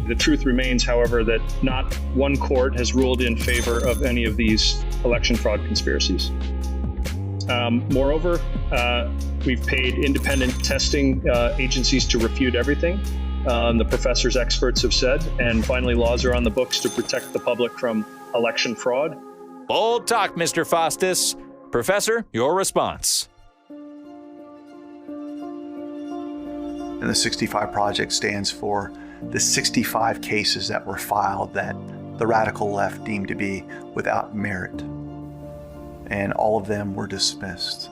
The truth remains, however, that not one court has ruled in favor of any of these election fraud conspiracies. Moreover, we've paid independent testing agencies to refute everything the professors' experts have said. And finally, laws are on the books to protect the public from election fraud. Bold talk, Mr. Faustus. Professor, your response. And the 65 Project stands for the 65 cases that were filed that the radical left deemed to be without merit. And all of them were dismissed.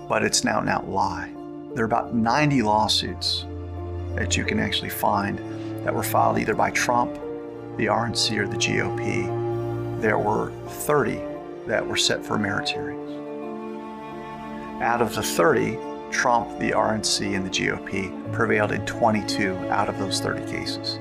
But it's now an out lie. There are about 90 lawsuits that you can actually find that were filed either by Trump, the RNC, or the GOP. There were 30 that were set for merit hearings. Out of the 30, Trump, the RNC, and the GOP prevailed in 22 out of those 30 cases.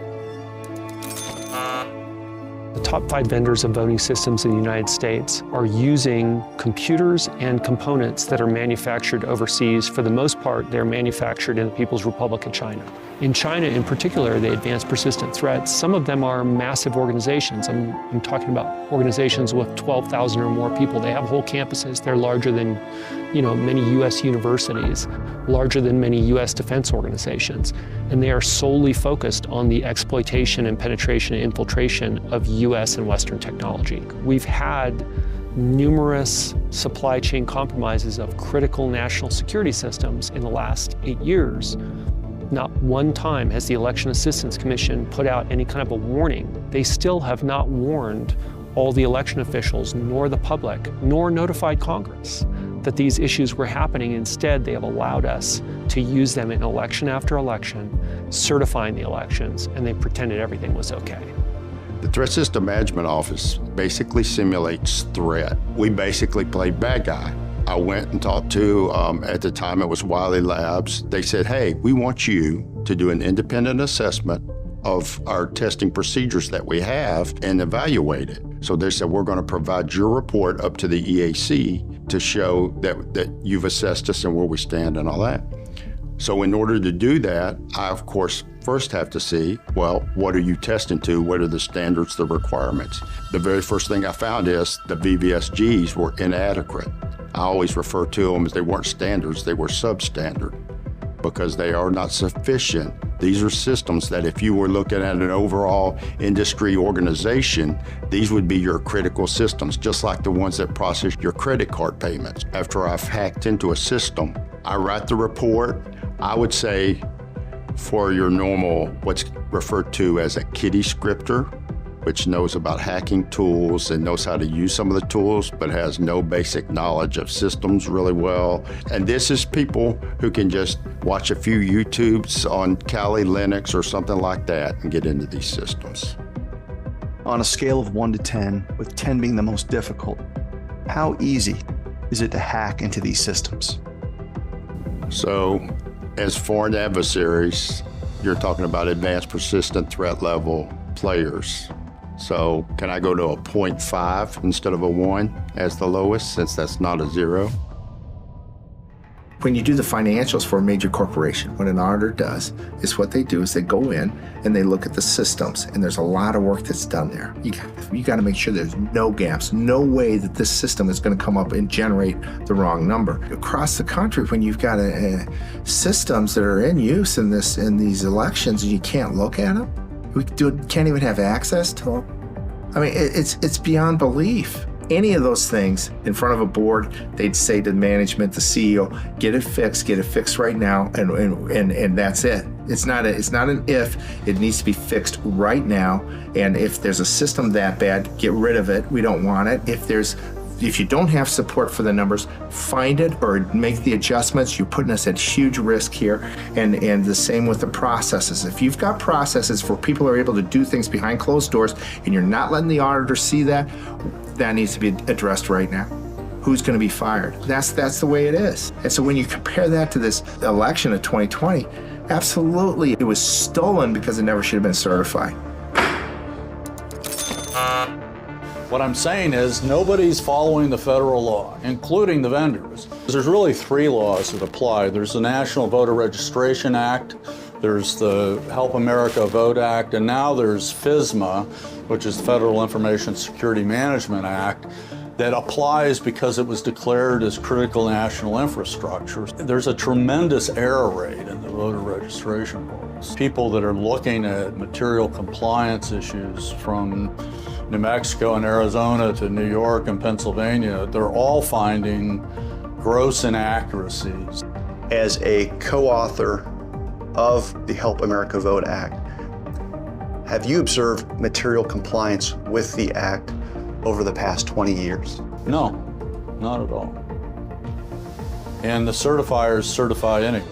The top 5 vendors of voting systems in the United States are using computers and components that are manufactured overseas. For the most part, they're manufactured in the People's Republic of China. In China, in particular, they advance persistent threats. Some of them are massive organizations. I'm talking about organizations with 12,000 or more people. They have whole campuses. They're larger than, many U.S. universities, larger than many U.S. defense organizations. And they are solely focused on the exploitation and penetration and infiltration of U.S. and Western technology. We've had numerous supply chain compromises of critical national security systems in the last 8 years. Not one time has the Election Assistance Commission put out any kind of a warning. They still have not warned all the election officials, nor the public, nor notified Congress that these issues were happening. Instead, they have allowed us to use them in election after election, certifying the elections, and they pretended everything was okay. The Threat System Management Office basically simulates threat. We basically play bad guy. I went and talked to, at the time it was Wiley Labs. They said, hey, we want you to do an independent assessment of our testing procedures that we have and evaluate it. So they said, we're going to provide your report up to the EAC to show that you've assessed us and where we stand and all that. So in order to do that, I, of course, first have to see, well, what are you testing to? What are the standards, the requirements? The very first thing I found is the VVSGs were inadequate. I always refer to them as they weren't standards, they were substandard, because they are not sufficient. These are systems that if you were looking at an overall industry organization, these would be your critical systems, just like the ones that process your credit card payments. After I've hacked into a system, I write the report. I would say for your normal, what's referred to as a kiddie scripter, which knows about hacking tools and knows how to use some of the tools, but has no basic knowledge of systems really well. And this is people who can just watch a few YouTubes on Kali Linux or something like that and get into these systems. On a scale of 1 to 10, with 10 being the most difficult, how easy is it to hack into these systems? So, as foreign adversaries, you're talking about advanced persistent threat level players. So can I go to a 0.5 instead of a 1 as the lowest, since that's not a 0? When you do the financials for a major corporation, what an auditor does is what they do is they go in and they look at the systems, and there's a lot of work that's done there. You got to make sure there's no gaps, no way that this system is going to come up and generate the wrong number. Across the country, when you've got systems that are in use in these elections and you can't look at them, we can't even have access to them. I mean, it's beyond belief. Any of those things in front of a board, they'd say to management, the CEO, get it fixed right now, and that's it. It's not an if, it needs to be fixed right now. And if there's a system that bad, get rid of it. We don't want it. If you don't have support for the numbers, find it or make the adjustments. You're putting us at huge risk here. And the same with the processes. If you've got processes where people are able to do things behind closed doors and you're not letting the auditor see that, that needs to be addressed right now. Who's going to be fired? That's the way it is. And so when you compare that to this election of 2020, absolutely, it was stolen because it never should have been certified. What I'm saying is nobody's following the federal law, including the vendors. There's really 3 laws that apply. There's the National Voter Registration Act, There's the Help America Vote Act, and now there's FISMA, which is the Federal Information Security Management Act, that applies because it was declared as critical national infrastructure. There's a tremendous error rate in the voter registration rolls. People that are looking at material compliance issues from New Mexico and Arizona to New York and Pennsylvania, they're all finding gross inaccuracies. As a co-author of the Help America Vote Act, have you observed material compliance with the act over the past 20 years? No, not at all. And the certifiers certify anyway.